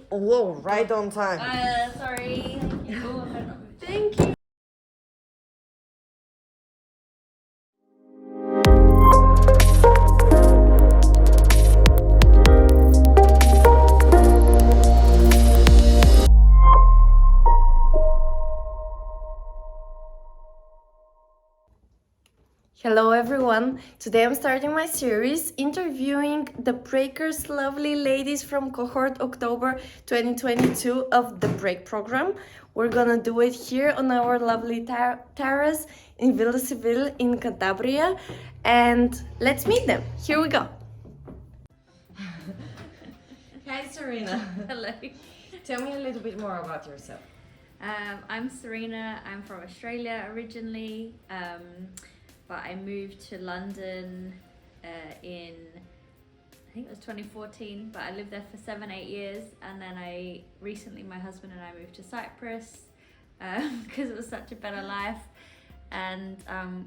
Whoa, right on time. Sorry. Thank you. Hello everyone! Today I'm starting my series interviewing the Breakers lovely ladies from cohort October 2022 of the Break program. We're gonna do it here on our lovely terrace in Villa Civil in Cantabria, and let's meet them. Here we go. Hi Serena. Hello. Tell me a little bit more about yourself. I'm Serena. I'm from Australia originally, but I moved to London in, I think it was 2014, but I lived there for 7-8 years, and then recently my husband and I moved to Cyprus because it was such a better life, and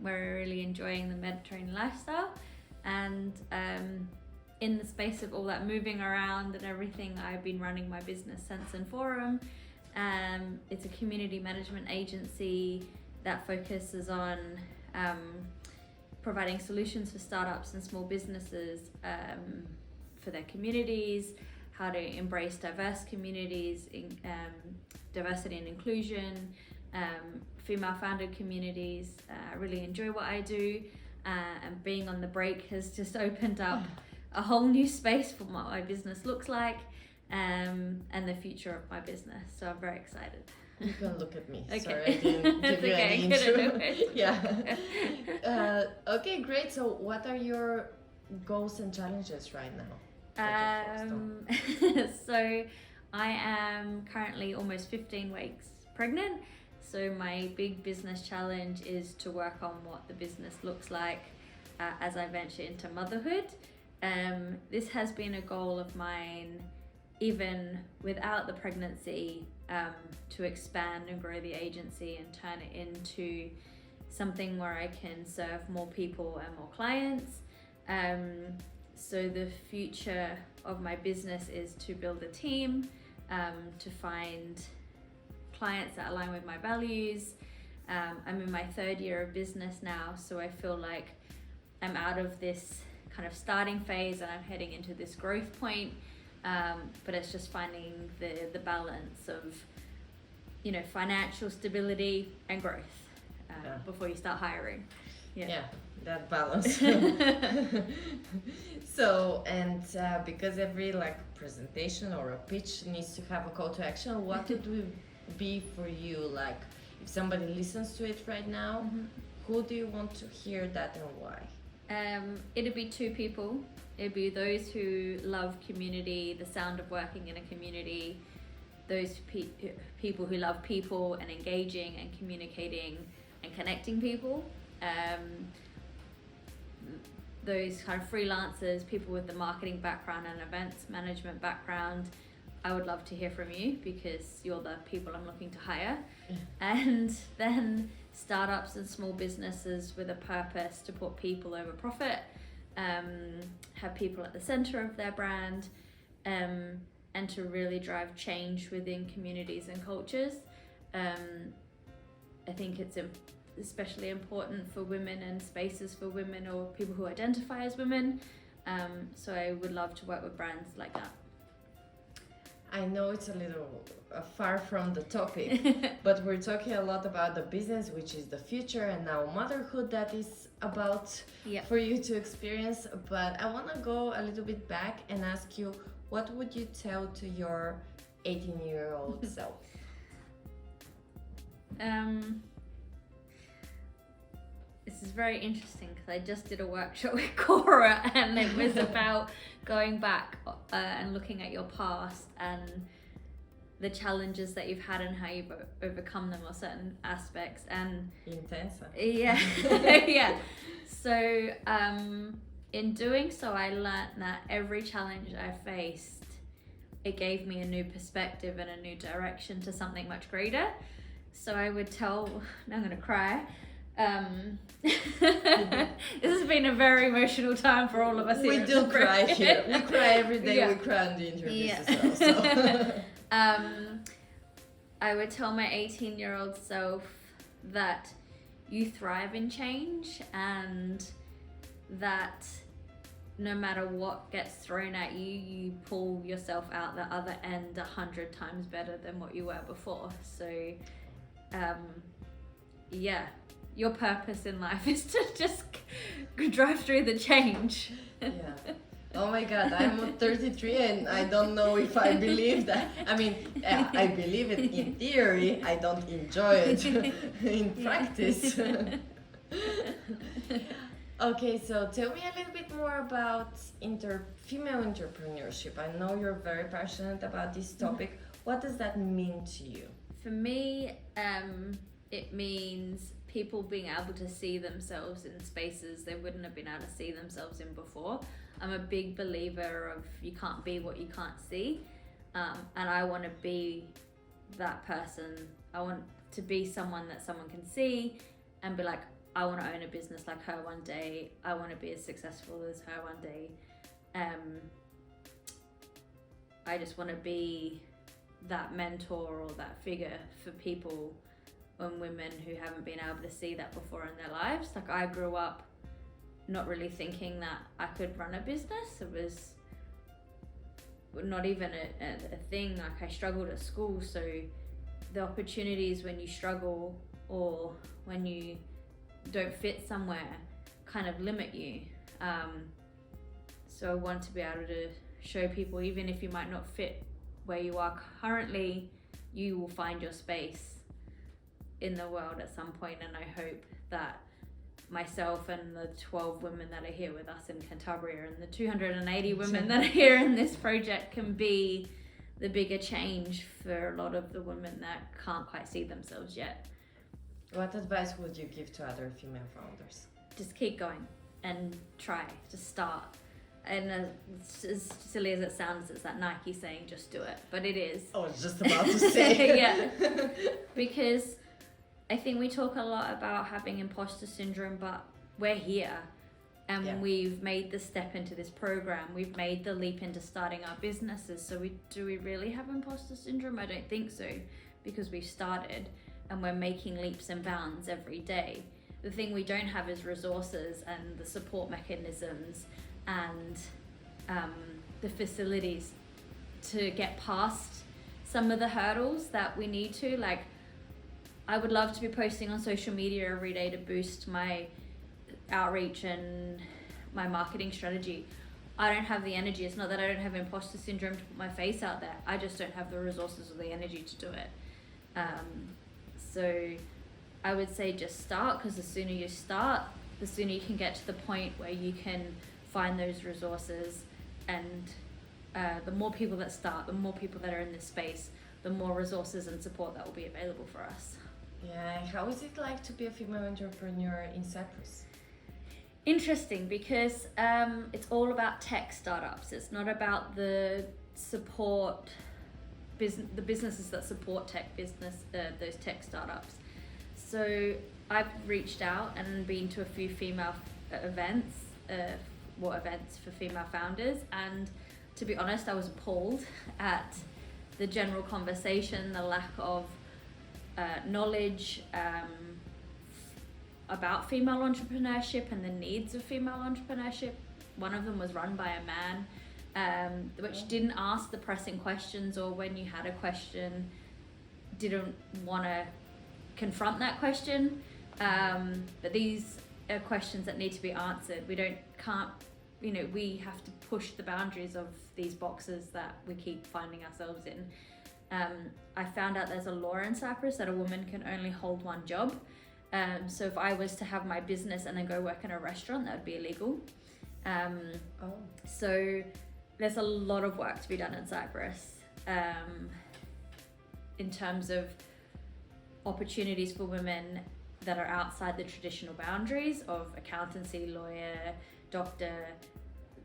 we're really enjoying the Mediterranean lifestyle. And in the space of all that moving around and everything, I've been running my business Sense and Forum. It's a community management agency that focuses on providing solutions for startups and small businesses for their communities, how to embrace diverse communities, diversity and inclusion, female founded communities. I really enjoy what I do, and being on the break has just opened up a whole new space for what my business looks like, and the future of my business. So I'm very excited. You can look at me. Okay. Sorry, I didn't give you any intro. Yeah. Okay, great. So what are your goals and challenges right now? So I am currently almost 15 weeks pregnant. So my big business challenge is to work on what the business looks like as I venture into motherhood. This has been a goal of mine even without the pregnancy, to expand and grow the agency and turn it into something where I can serve more people and more clients. So the future of my business is to build a team, to find clients that align with my values. I'm in my 3rd year of business now, so I feel like I'm out of this kind of starting phase and I'm heading into this growth point. But it's just finding the balance of, financial stability and growth before you start hiring. Yeah, that balance. So, and because every presentation or a pitch needs to have a call to action, what would be for you, like if somebody listens to it right now, who do you want to hear that and why? It'd be 2 people. It'd be those who love community, the sound of working in a community, those people who love people and engaging and communicating and connecting people. Those kind of freelancers, people with the marketing background and events management background, I would love to hear from you because you're the people I'm looking to hire. And then startups and small businesses with a purpose to put people over profit, have people at the center of their brand, and to really drive change within communities and cultures. I think it's especially important for women and spaces for women or people who identify as women. So I would love to work with brands like that. I know it's a little far from the topic, but we're talking a lot about the business, which is the future, and now motherhood that is about for you to experience. But I want to go a little bit back and ask you, what would you tell to your 18-year-old self? This is very interesting because I just did a workshop with Cora, and it was about going back and looking at your past and the challenges that you've had and how you've overcome them, or certain aspects. And intense. Yeah. Yeah. So in doing so, I learned that every challenge I faced, it gave me a new perspective and a new direction to something much greater. So I would tell, I'm gonna cry. This has been a very emotional time for all of us here. We do cry here. We cry every day. We cry on the interviews as well. So. I would tell my 18-year-old self that you thrive in change, and that no matter what gets thrown at you, you pull yourself out the other end 100 times better than what you were before. So, yeah, your purpose in life is to just drive through the change. Yeah. Oh my God, I'm 33 and I don't know if I believe that. I mean, I believe it in theory, I don't enjoy it in practice. Okay, so tell me a little bit more about female entrepreneurship. I know you're very passionate about this topic. What does that mean to you? For me, it means people being able to see themselves in spaces they wouldn't have been able to see themselves in before. I'm a big believer of you can't be what you can't see, and I want to be that person. I want to be someone that someone can see and be like, I want to own a business like her one day. I want to be as successful as her one day. I just want to be that mentor or that figure for people and women who haven't been able to see that before in their lives. Like, I grew up not really thinking that I could run a business. It was not even a thing. Like, I struggled at school, so the opportunities when you struggle or when you don't fit somewhere kind of limit you. So I want to be able to show people, even if you might not fit where you are currently, you will find your space in the world at some point. And I hope that myself and the 12 women that are here with us in Cantabria and the 280 women that are here in this project can be the bigger change for a lot of the women that can't quite see themselves yet. What advice would you give to other female founders? Just keep going and try, just start. And as silly as it sounds, it's that Nike saying, just do it, but it is. I was just about to say. Yeah, because I think we talk a lot about having imposter syndrome, but we're here and we've made the step into this program. We've made the leap into starting our businesses. So do we really have imposter syndrome? I don't think so, because we've started and we're making leaps and bounds every day. The thing we don't have is resources and the support mechanisms and the facilities to get past some of the hurdles that we need to. Like, I would love to be posting on social media every day to boost my outreach and my marketing strategy. I don't have the energy. It's not that I don't have imposter syndrome to put my face out there. I just don't have the resources or the energy to do it. So I would say just start, because the sooner you start, the sooner you can get to the point where you can find those resources. And the more people that start, the more people that are in this space, the more resources and support that will be available for us. Yeah, how is it like to be a female entrepreneur in Cyprus? Interesting, because it's all about tech startups. It's not about the support the businesses that support tech business, those tech startups. So I've reached out and been to a few female events for female founders, and to be honest, I was appalled at the general conversation, the lack of knowledge about female entrepreneurship and the needs of female entrepreneurship. One of them was run by a man, which didn't ask the pressing questions, or when you had a question, didn't want to confront that question. But these are questions that need to be answered. We have to push the boundaries of these boxes that we keep finding ourselves in. I found out there's a law in Cyprus that a woman can only hold one job. So if I was to have my business and then go work in a restaurant, that would be illegal. So there's a lot of work to be done in Cyprus in terms of opportunities for women that are outside the traditional boundaries of accountancy, lawyer, doctor,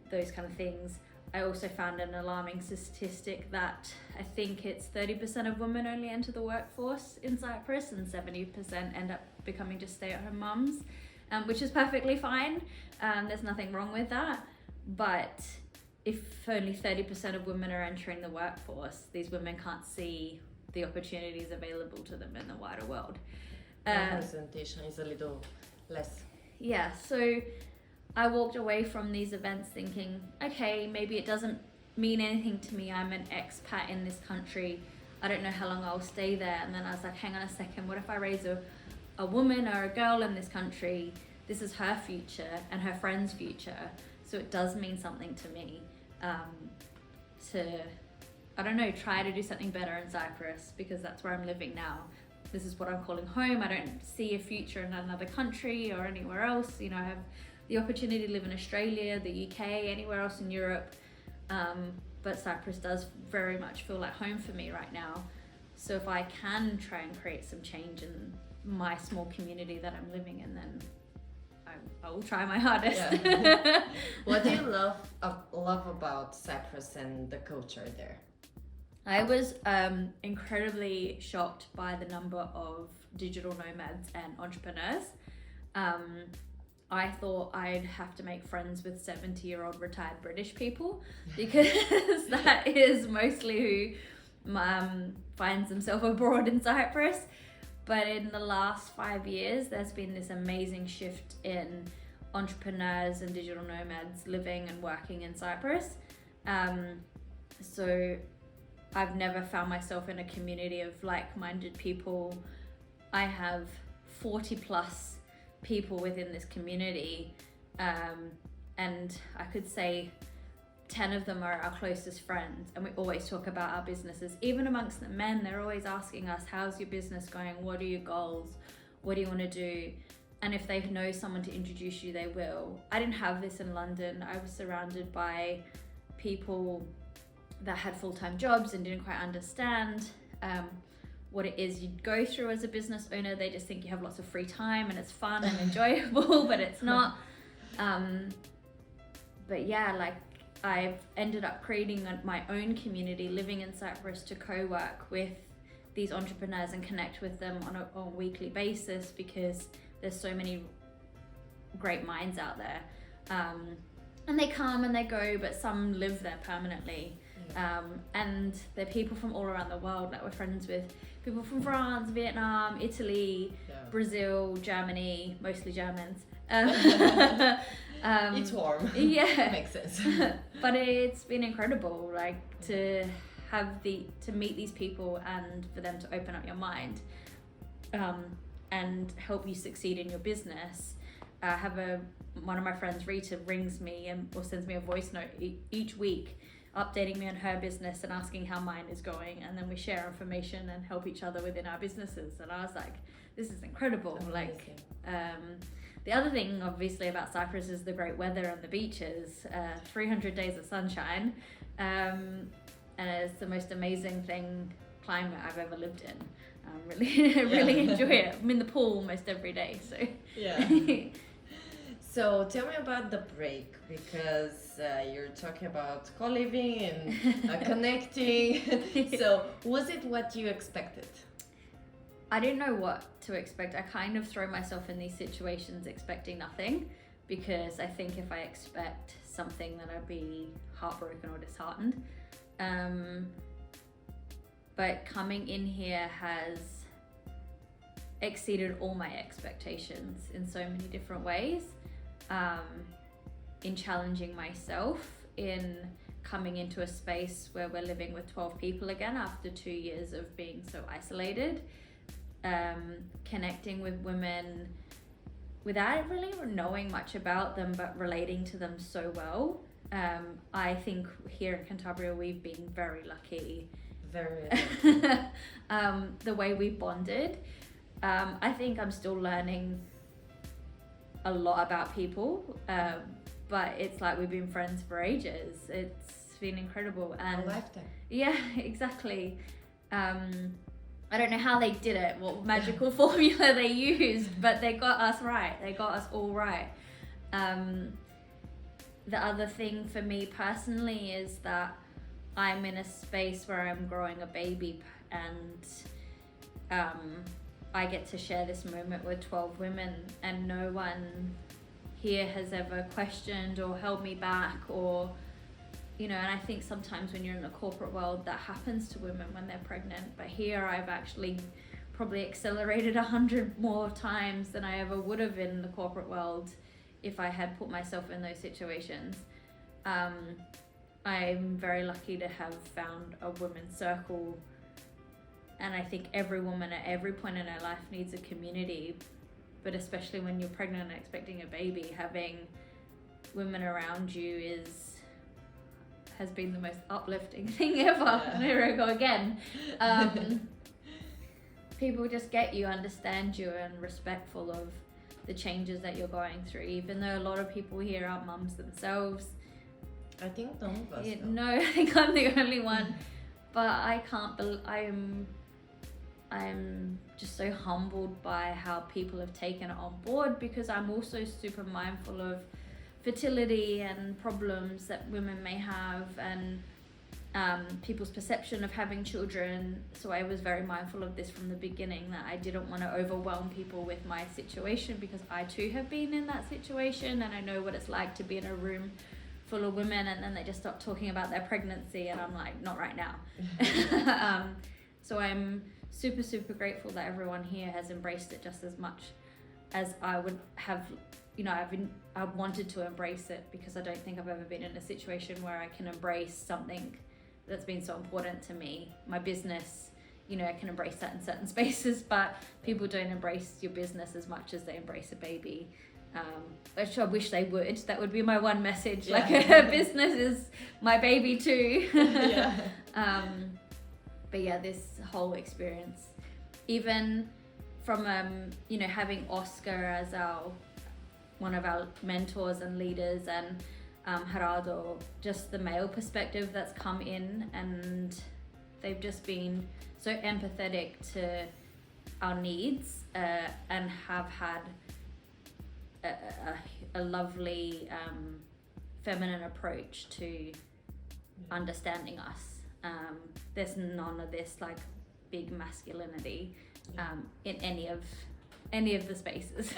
those kind of things. I also found an alarming statistic that I think it's 30% of women only enter the workforce in Cyprus, and 70% end up becoming just stay-at-home mums, which is perfectly fine. There's nothing wrong with that. But if only 30% of women are entering the workforce, these women can't see the opportunities available to them in the wider world. Representation is a little less. Yeah, so I walked away from these events thinking, okay, maybe it doesn't mean anything to me. I'm an expat in this country. I don't know how long I'll stay there. And then I was like, hang on a second, what if I raise a woman or a girl in this country? This is her future and her friend's future. So it does mean something to me to, I don't know, try to do something better in Cyprus, because that's where I'm living now. This is what I'm calling home. I don't see a future in another country or anywhere else. You know, I have the opportunity to live in Australia, the UK, anywhere else in Europe. But Cyprus does very much feel like home for me right now. So if I can try and create some change in my small community that I'm living in, then I will try my hardest. Yeah. What do you love about Cyprus and the culture there? I was incredibly shocked by the number of digital nomads and entrepreneurs. I thought I'd have to make friends with 70-year-old retired British people, because that is mostly who finds themselves abroad in Cyprus. But in the last 5 years, there's been this amazing shift in entrepreneurs and digital nomads living and working in Cyprus. So I've never found myself in a community of like-minded people. I have 40 plus people within this community, and I could say 10 of them are our closest friends, and we always talk about our businesses. Even amongst the men, they're always asking us, how's your business going? What are your goals? What do you want to do? And if they know someone to introduce you, they will. I didn't have this in London. I was surrounded by people that had full-time jobs and didn't quite understand what it is you go through as a business owner. They just think you have lots of free time and it's fun and enjoyable, but it's not. But yeah, like, I've ended up creating my own community, living in Cyprus, to co-work with these entrepreneurs and connect with them on a weekly basis, because there's so many great minds out there. And they come and they go, but some live there permanently. And they're people from all around the world. Like, we're friends with people from France, Vietnam, Italy, Brazil, Germany, mostly Germans. It's warm. Yeah. Makes sense. But it's been incredible, like, to meet these people and for them to open up your mind and help you succeed in your business. I have one of my friends, Rita, rings me or sends me a voice note each week, updating me on her business and asking how mine is going, and then we share information and help each other within our businesses. And I was like, this is incredible. Amazing. Like, the other thing obviously about Cyprus is the great weather and the beaches, 300 days of sunshine, and it's the most amazing climate I've ever lived in. Really enjoy it. I'm in the pool almost every day, so yeah. So tell me about the break, because you're talking about co-living and connecting. So was it what you expected? I didn't know what to expect. I kind of throw myself in these situations expecting nothing, because I think if I expect something, then I'd be heartbroken or disheartened. But coming in here has exceeded all my expectations in so many different ways. In challenging myself, in coming into a space where we're living with 12 people again after 2 years of being so isolated, connecting with women without really knowing much about them, but relating to them so well. I think here in Cantabria we've been very lucky. Very The way we bonded. I think I'm still learning a lot about people, but it's like we've been friends for ages. It's been incredible. And a lifetime. Yeah, exactly. I don't know how they did it, what magical formula they used, but they got us right. They got us all right. The other thing for me personally is that I'm in a space where I'm growing a baby, and I get to share this moment with 12 women, and no one here has ever questioned or held me back or you know, and I think sometimes when you're in the corporate world, that happens to women when they're pregnant. But here I've actually probably accelerated 100 more times than I ever would have in the corporate world if I had put myself in those situations. I'm very lucky to have found a women's circle, and I think every woman at every point in her life needs a community, but especially when you're pregnant and expecting a baby, having women around you has been the most uplifting thing ever. Yeah. Here I go again. People just get you, understand you, and respectful of the changes that you're going through, even though a lot of people here are mums themselves. I think none of us. No, I think I'm the only one. But I can't I'm just so humbled by how people have taken it on board, because I'm also super mindful of fertility and problems that women may have, and people's perception of having children. So I was very mindful of this from the beginning, that I didn't want to overwhelm people with my situation, because I too have been in that situation, and I know what it's like to be in a room full of women and then they just start talking about their pregnancy, and I'm like, not right now. So I'm super, super grateful that everyone here has embraced it just as much as I would have. You know, I've wanted to embrace it, because I don't think I've ever been in a situation where I can embrace something that's been so important to me. My business, you know, I can embrace that in certain spaces, but people don't embrace your business as much as they embrace a baby. Which I wish they would. That would be my one message. Yeah. Like, business is my baby too. Yeah. But yeah, this whole experience, even from you know, having Oscar as one of our mentors and leaders, and Gerardo, just the male perspective that's come in, and they've just been so empathetic to our needs, and have had a lovely feminine approach to understanding us. There's none of this like big masculinity in any of the spaces,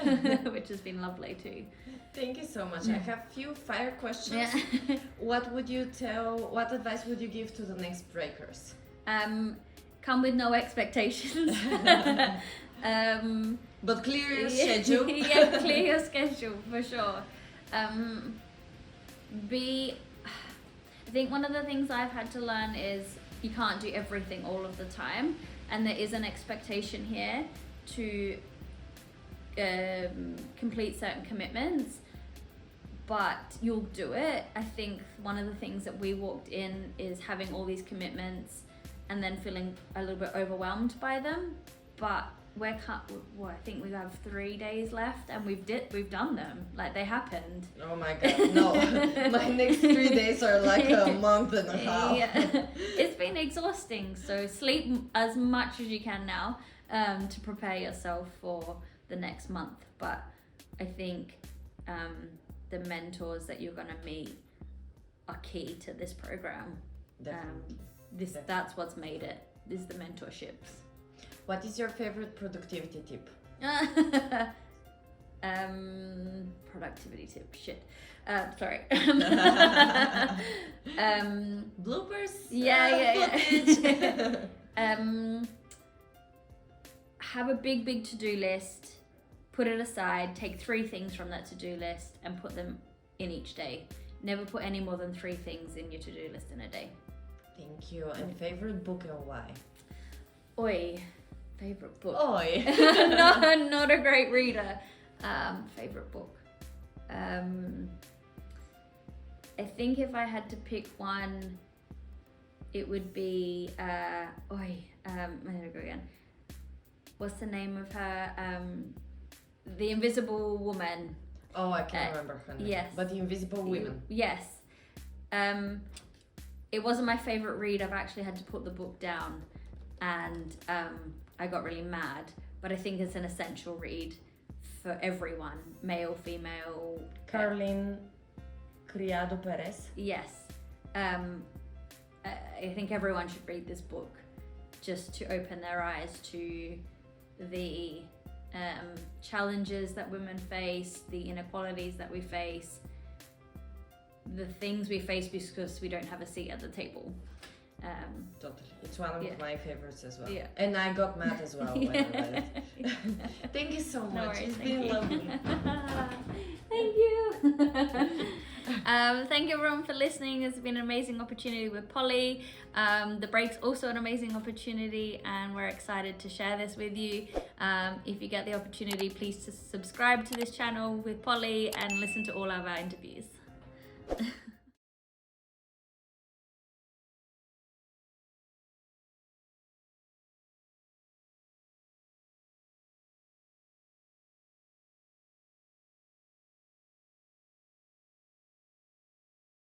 which has been lovely too. Thank you so much. I have few fire questions. Yeah. What advice would you give to the next breakers? Come with no expectations. But clear your schedule. Yeah, clear your schedule for sure. I think one of the things I've had to learn is you can't do everything all of the time, and there is an expectation here to complete certain commitments, but you'll do it. I think one of the things that we walked in is having all these commitments and then feeling a little bit overwhelmed by them, but I think we have 3 days left, and we've done them. Like, they happened. Oh my god, no. My next 3 days are like a month and a half. Yeah. It's been exhausting, so sleep as much as you can now to prepare yourself for the next month. But I think the mentors that you're going to meet are key to this program. That's what's made it, is the mentorships. What is your favorite productivity tip? Productivity tip, shit. Sorry. Bloopers? Yeah. Have a big to-do list, put it aside, take 3 things from that to-do list and put them in each day. Never put any more than 3 things in your to-do list in a day. Thank you. And favorite book and why? Oi. Favorite book. Oi. Not a great reader. Favorite book. I think if I had to pick one, it would be I'm gonna go again. What's the name of her? The Invisible Woman. Oh, I can't remember her name. Yes. But The Invisible Women. Yes. It wasn't my favorite read. I've actually had to put the book down, and I got really mad. But I think it's an essential read for everyone, male, female. Caroline Criado Perez. Yes. I think everyone should read this book just to open their eyes to the challenges that women face, the inequalities that we face, the things we face because we don't have a seat at the table. Totally. It's one of Yeah. my favorites as well. Yeah. And I got mad as well when I read it. Thank you so much. No worries, It's thank been you. lovely. Thank you. Thank you everyone for listening. It's been an amazing opportunity with Polly. The break's also an amazing opportunity, and we're excited to share this with you. If you get the opportunity, please subscribe to this channel with Polly and listen to all of our interviews.